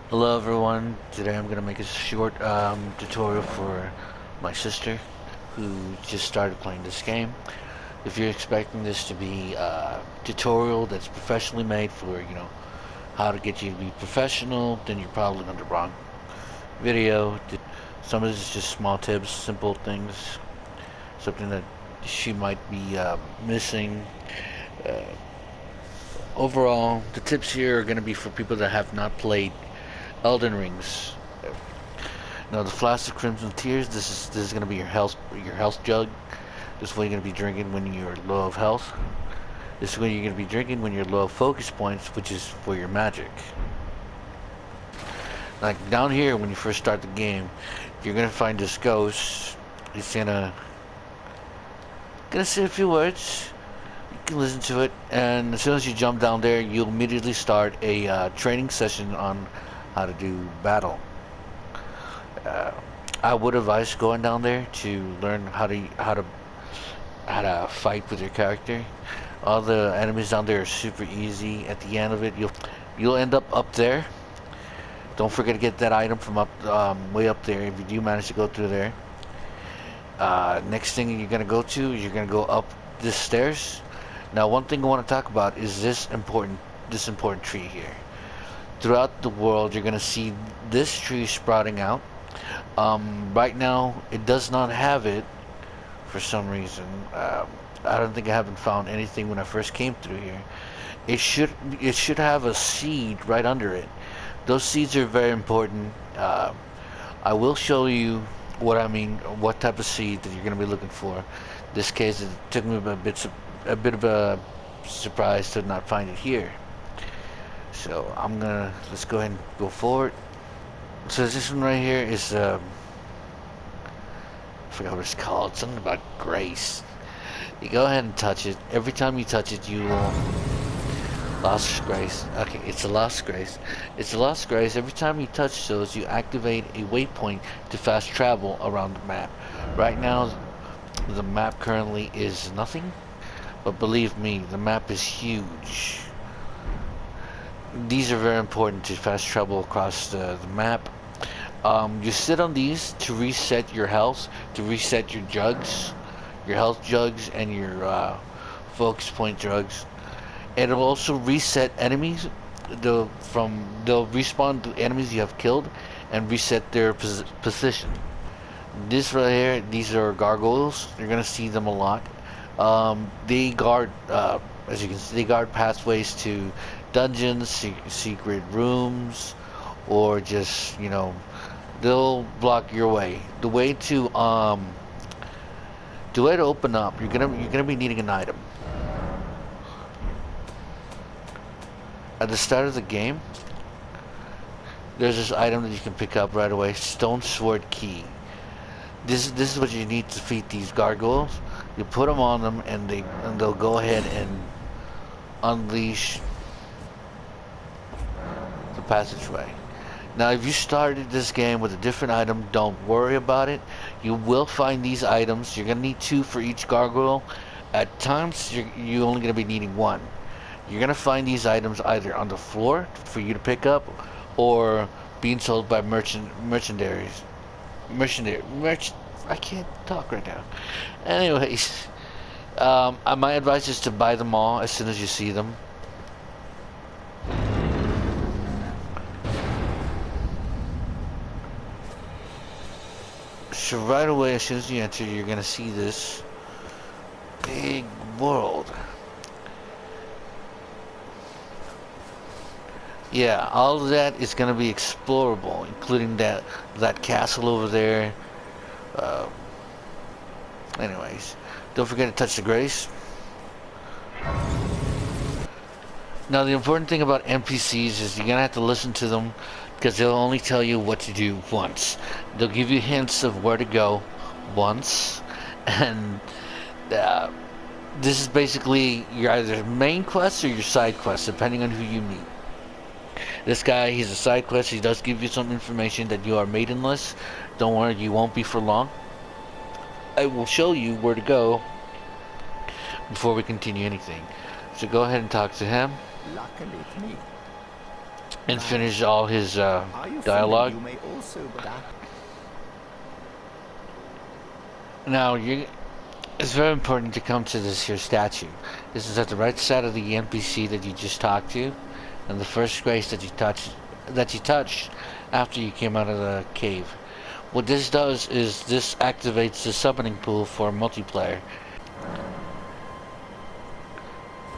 Hello everyone, today I'm going to make a short tutorial for my sister who just started playing this game. If you're expecting this to be a tutorial that's professionally made for, how to get you to be professional, then you're probably on the wrong video. Some of this is just small tips, simple things, something that she might be missing. Uh, Overall, the tips here are going to be for people that have not played Elden Rings. Now the flask of crimson tears. This is gonna be your health jug. This is what you're gonna be drinking when you're low of health. This is what you're gonna be drinking when you're low of focus points, which is for your magic. Like down here, when you first start the game, you're gonna find this ghost. It's gonna say a few words. You can listen to it, and as soon as you jump down there, you'll immediately start a training session on how to do battle. Uh, I would advise going down there to learn how to fight with your character. All the enemies down there are super easy. At the end of it, you'll end up there. Don't forget to get that item from up way up there if you do manage to go through there. Next thing you're gonna go to is you're gonna go up this stairs. Now, one thing I want to talk about is this important tree here. Throughout the world, you're gonna see this tree sprouting out. Right now, it does not have it for some reason. I don't think I haven't found anything when I first came through here. It should have a seed right under it. Those seeds are very important. I will show you what type of seed that you're going to be looking for. In this case, it took me a bit of a surprise to not find it here. So let's go ahead and go forward. So this one right here is I forgot what it's called. Something about grace. You go ahead and touch it. Every time you touch it, you will lost grace. Okay, it's a lost grace. It's a lost grace. Every time you touch those, you activate a waypoint to fast travel around the map. Right now, the map currently is nothing, but believe me, the map is huge. These are very important to fast travel across the map. You sit on these to reset your health, to reset your health jugs, and your focus point jugs. And it'll also reset enemies. They'll respawn to enemies you have killed, and reset their position. This right here, these are gargoyles. You're gonna see them a lot. They guard, as you can see, they guard pathways to dungeons, secret rooms, or just they'll block your way. The way to open up, you're gonna be needing an item. At the start of the game, there's this item that you can pick up right away. Stone sword key. This is what you need to defeat these gargoyles. You put them on them, and they'll go ahead and unleash the passageway. Now, if you started this game with a different item, don't worry about it. You will find these items. You're gonna need 2 for each gargoyle. At times, you're only gonna be needing 1. You're gonna find these items either on the floor for you to pick up, or being sold by mercenaries. I can't talk right now. Anyways, my advice is to buy them all as soon as you see them. So right away, as soon as you enter, you're gonna see this big world. Yeah, all of that is gonna be explorable, including that castle over there. Uh, Anyways, don't forget to touch the grace. Now, the important thing about NPCs is you're gonna have to listen to them, because they'll only tell you what to do once. They'll give you hints of where to go once, and uh, this is basically your either main quest or your side quest, depending on who you meet. This guy, he's a side quest. He does give you some information that you are maidenless. Don't worry, you won't be for long. I will show you where to go before we continue anything. So go ahead and talk to him. Luckily for me. and finish all his Are you dialogue. you may also Now, it's very important to come to this here statue. This is at the right side of the NPC that you just talked to, and the first grace that you touched after you came out of the cave. What this does is this activates the summoning pool for multiplayer.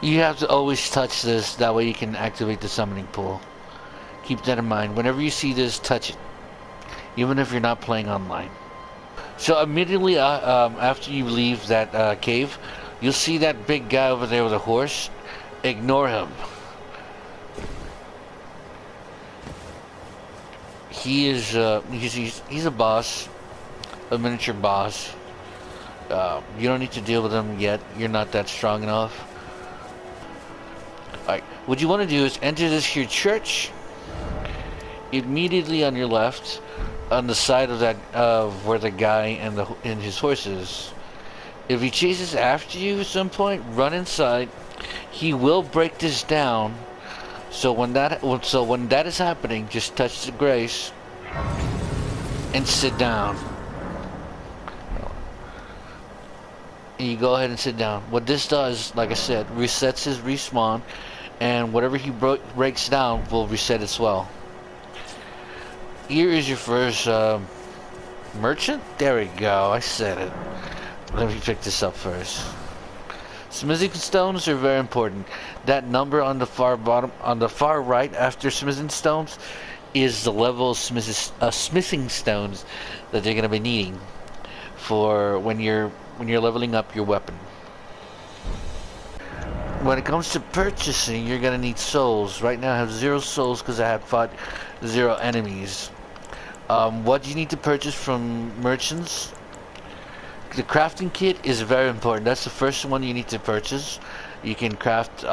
You have to always touch this, that way you can activate the summoning pool. Keep that in mind. Whenever you see this, touch it, even if you're not playing online. So immediately after you leave that cave, you'll see that big guy over there with a horse. Ignore him. He is he's a boss, a miniature boss. You don't need to deal with him yet. You're not that strong enough. Alright, what you want to do is enter this here church. Immediately on your left, on the side of that where the guy and his horse is. If he chases after you at some point, run inside. He will break this down. So when that is happening, just touch the grace and sit down. And you go ahead and sit down. What this does, like I said, resets his respawn, and whatever he breaks down will reset as well. Here is your first merchant. There we go. I said it. Let me pick this up first. Smithing stones are very important. That number on the far bottom, on the far right after smithing stones, is the level of smithing stones that you're going to be needing for when you're leveling up your weapon. When it comes to purchasing, you're going to need souls. Right now I have 0 souls because I have fought 0 enemies. What you need to purchase from merchants? The crafting kit is very important. That's the first one you need to purchase. You can craft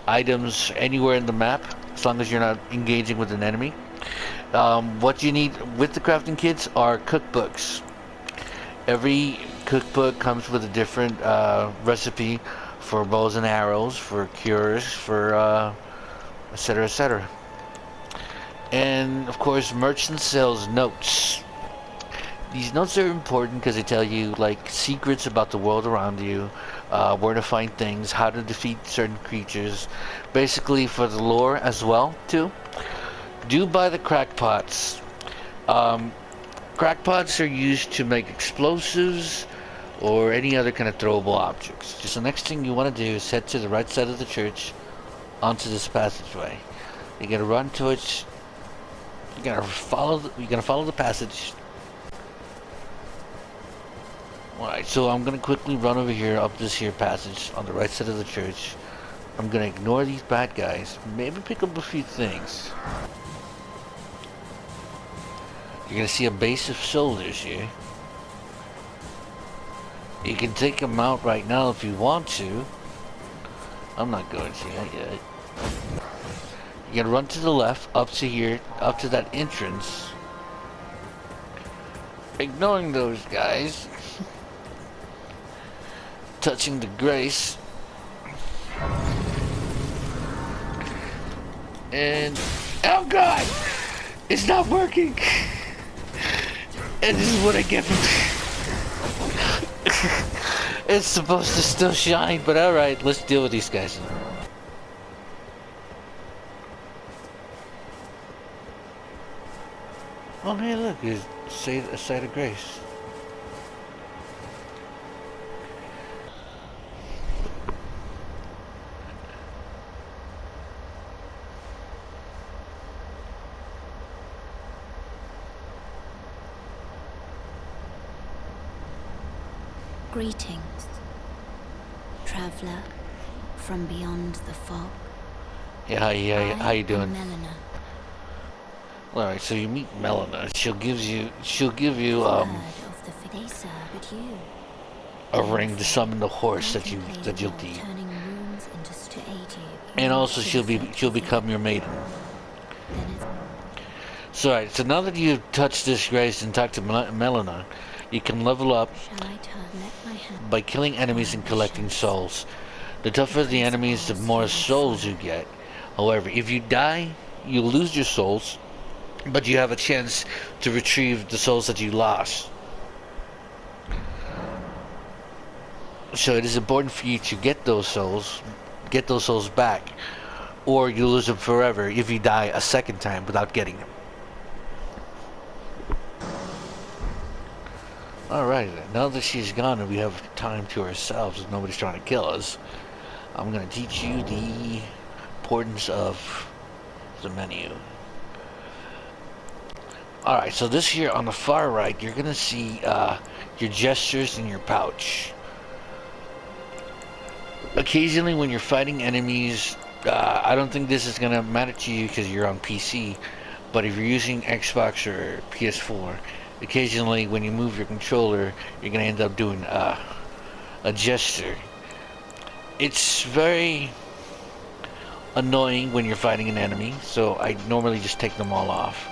items anywhere in the map as long as you're not engaging with an enemy. What you need with the crafting kits are cookbooks. Every cookbook comes with a different recipe for bows and arrows, for cures, for etc, etc. And of course, merchant sells notes. These notes are important because they tell you like secrets about the world around you, where to find things, how to defeat certain creatures, basically for the lore as well too. Do buy the crackpots. Crackpots are used to make explosives or any other kind of throwable objects. Just the next thing you want to do is head to the right side of the church onto this passageway. You're gonna run towards. You're gonna follow the passage. Alright, so I'm gonna quickly run over here up this here passage on the right side of the church. I'm gonna ignore these bad guys, maybe pick up a few things. You're gonna see a base of soldiers here. You can take them out right now if you want to. I'm not going to yet. You're gonna run to the left, up to here, up to that entrance. Ignoring those guys. Touching the grace. And oh god! It's not working! And this is what I get from it's supposed to still shine, but alright, let's deal with these guys. Oh hey look, it's a site of grace. Greetings, traveler from beyond the fog. Yeah, how you doing? Melina. Alright, so you meet Melina. She'll give you a ring to summon the horse that you'll need. And also she'll become your maiden. So alright, so now that you've touched this grace and talked to Melina, you can level up by killing enemies and collecting souls. The tougher the enemies, the more souls you get. However, if you die, you lose your souls, but you have a chance to retrieve the souls that you lost. So it is important for you to get those souls back, or you lose them forever if you die a second time without getting them. Alright, now that she's gone and we have time to ourselves and nobody's trying to kill us, I'm going to teach you the importance of the menu. Alright, so this here on the far right, you're going to see your gestures in your pouch. Occasionally when you're fighting enemies, I don't think this is going to matter to you because you're on PC, but if you're using Xbox or PS4, occasionally when you move your controller, you're going to end up doing a gesture. It's very annoying when you're fighting an enemy, so I normally just take them all off.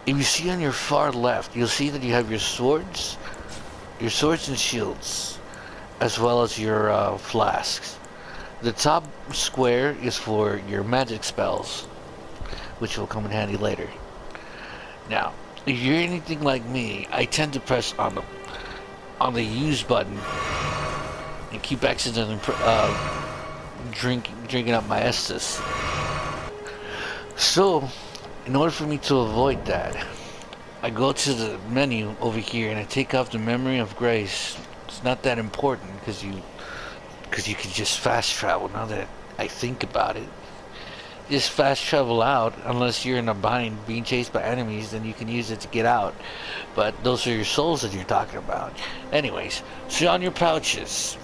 If you see on your far left, you'll see that you have your swords and shields, as well as your flasks. The top square is for your magic spells, which will come in handy later. Now, if you're anything like me, I tend to press on the use button and keep accidentally drinking up my Estus. So, in order for me to avoid that, I go to the menu over here and I take off the memory of grace. It's not that important because you can just fast travel. Now that I think about it, just fast travel out unless you're in a bind being chased by enemies, then you can use it to get out. But those are your souls that you're talking about. Anyways, so on your pouches,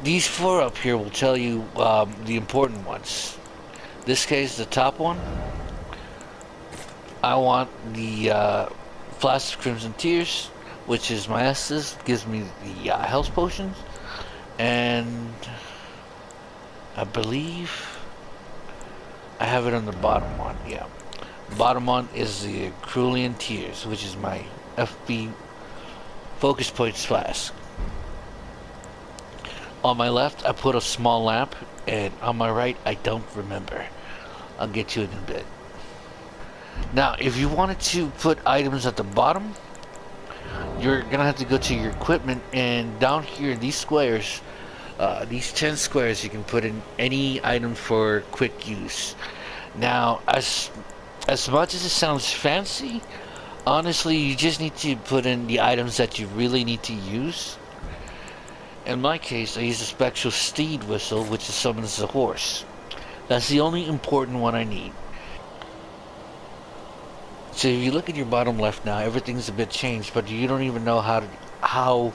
these four up here will tell you the important ones. This case, the top one, I want the Flask of Crimson Tears, which is my Estus, gives me the health potions, and I believe I have it on the bottom one, yeah. The bottom one is the Cerulean Tears, which is my FB Focus Points Flask. On my left, I put a small lamp, and on my right, I don't remember. I'll get to it in a bit. Now, if you wanted to put items at the bottom, you're gonna have to go to your equipment, and down here, these squares, these 10 squares, you can put in any item for quick use. Now, as much as it sounds fancy, honestly, you just need to put in the items that you really need to use. In my case, I use a spectral steed whistle, which summons the horse. That's the only important one I need. So if you look at your bottom left now, everything's a bit changed, but you don't even know how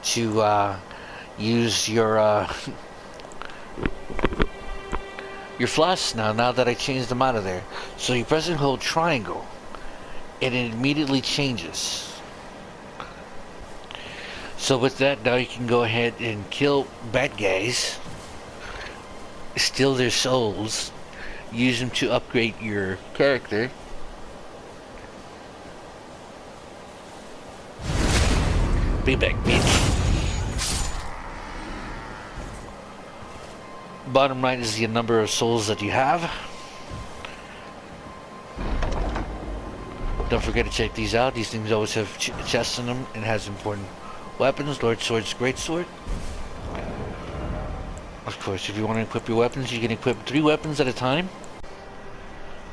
to use your flasks now that I changed them out of there. So you press and hold triangle, and it immediately changes. So with that, now you can go ahead and kill bad guys, steal their souls, use them to upgrade your character. Be back, bitch. Bottom right is the number of souls that you have. Don't forget to check these out. These things always have chests in them and has important weapons. Lord Sword's Great Sword. Of course, if you want to equip your weapons, you can equip 3 weapons at a time.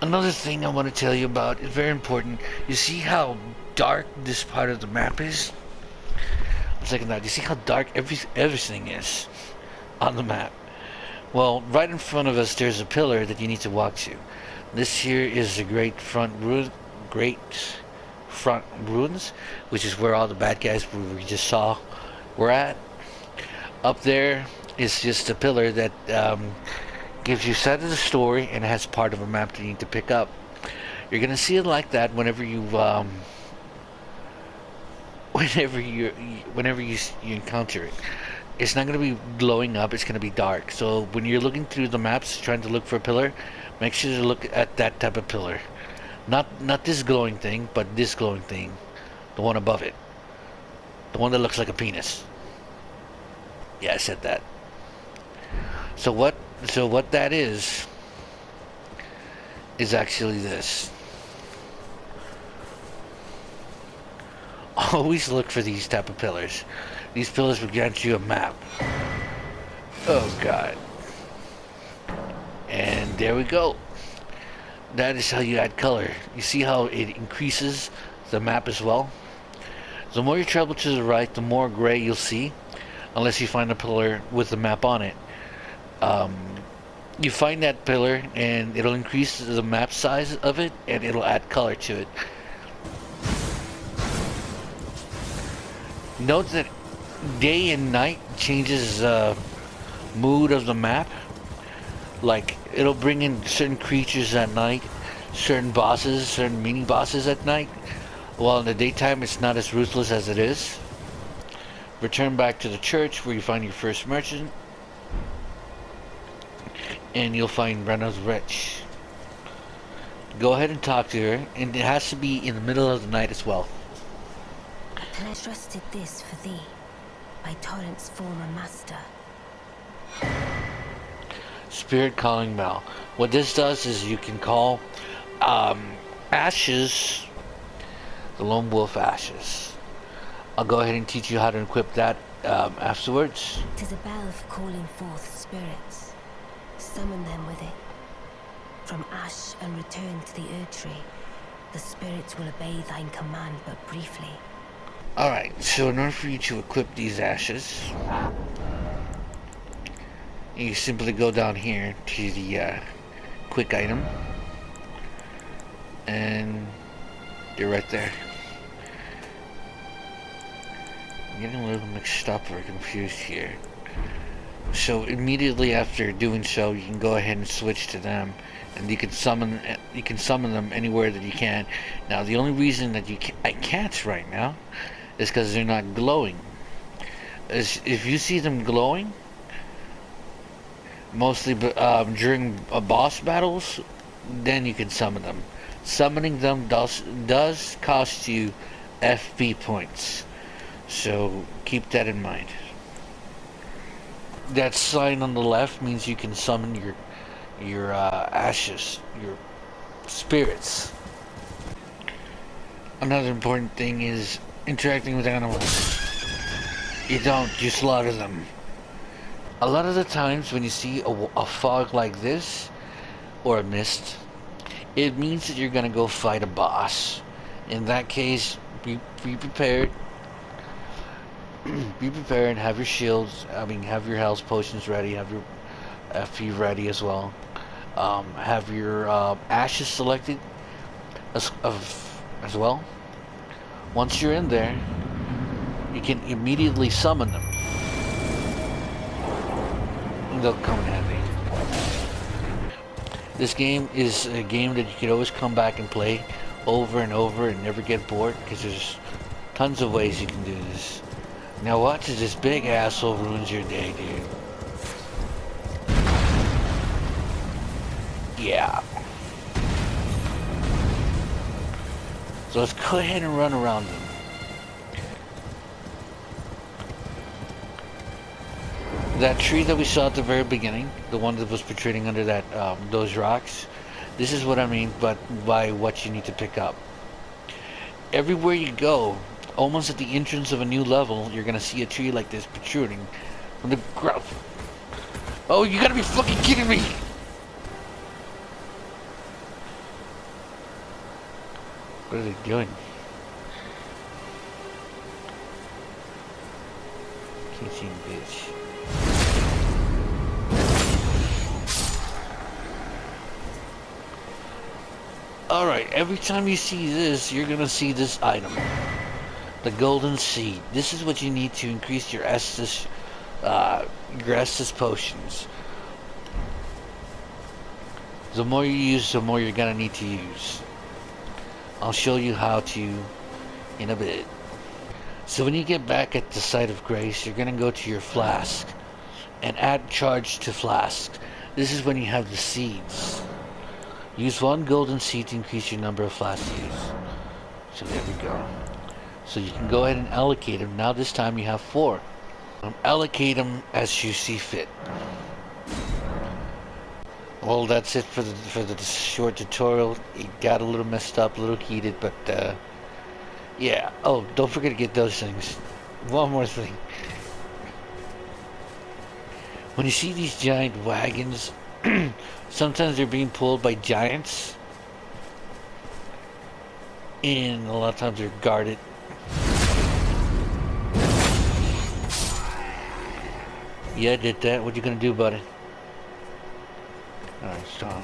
Another thing I want to tell you about is very important. You see how dark this part of the map is? Second that, you see how dark everything is on the map? Well, right in front of us, there's a pillar that you need to walk to. This here is the Great Front Ruins, which is where all the bad guys we just saw were at. Up there is just a pillar that gives you sight of the story and has part of a map that you need to pick up. You're gonna see it like that whenever you encounter it. It's not going to be glowing up, it's going to be dark. So when you're looking through the maps trying to look for a pillar, make sure to look at that type of pillar. Not this glowing thing, but this glowing thing. The one above it. The one that looks like a penis. Yeah, I said that. So what that is is actually this. Always look for these type of pillars. These pillars will grant you a map. Oh god. And there we go. That is how you add color. You see how it increases the map as well? The more you travel to the right, the more gray you'll see, unless you find a pillar with the map on it. You find that pillar and it'll increase the map size of it and it'll add color to it. Note that day and night changes the mood of the map. Like, it'll bring in certain creatures at night, certain bosses, certain mini bosses at night, while in the daytime it's not as ruthless as it is. Return back to the church where you find your first merchant, and you'll find Brenna's Rich. Go ahead and talk to her, and it has to be in the middle of the night as well. And I trusted this for thee, by Torrent's former master. Spirit calling bell. What this does is you can call Ashes, the lone wolf Ashes. I'll go ahead and teach you how to equip that afterwards. 'Tis a bell for calling forth spirits. Summon them with it. From ash and return to the Erdtree. The spirits will obey thine command but briefly. Alright, so in order for you to equip these ashes, you simply go down here to the quick item, and you're right there. I'm getting a little mixed up or confused here. So immediately after doing so, you can go ahead and switch to them, and you can summon them anywhere that you can. Now the only reason that I can't right now is because they're not glowing. If you see them glowing, mostly during boss battles, then you can summon them. Summoning them does cost you FP points, so keep that in mind. That sign on the left means you can summon your ashes, your spirits. Another important thing is interacting with animals. You slaughter them. A lot of the times when you see a fog like this, or a mist, it means that you're gonna go fight a boss. In that case, be prepared. Be prepared, have your shields, have your health potions ready, have your FP ready as well. Have your ashes selected as well. Once you're in there, you can immediately summon them. And they'll come in handy. This game is a game that you can always come back and play over and over and never get bored, because there's tons of ways you can do this. Now watch as this big asshole ruins your day, dude. Yeah. So let's go ahead and run around them. That tree that we saw at the very beginning, the one that was protruding under that those rocks, this is what I mean by what you need to pick up. Everywhere you go, almost at the entrance of a new level, you're gonna see a tree like this protruding from the ground. Oh, you gotta be fucking kidding me! What are they doing? Can't see him, bitch. Alright, every time you see this, you're gonna see this item. The golden seed. This is what you need to increase your Estus potions. The more you use, the more you're gonna need to use. I'll show you how to in a bit. So when you get back at the site of grace, you're gonna go to your flask and add charge to flask. This is when you have the seeds. Use one golden seed to increase your number of flasks used. So there we go. So you can go ahead and allocate them. Now this time you have 4. Allocate them as you see fit. Well, that's it for the short tutorial. It got a little messed up, a little heated, but yeah. Oh, don't forget to get those things. One more thing. When you see these giant wagons, sometimes they're being pulled by giants, and a lot of times they're guarded. Yeah, I did that. What you gonna do about it? Alright, stop.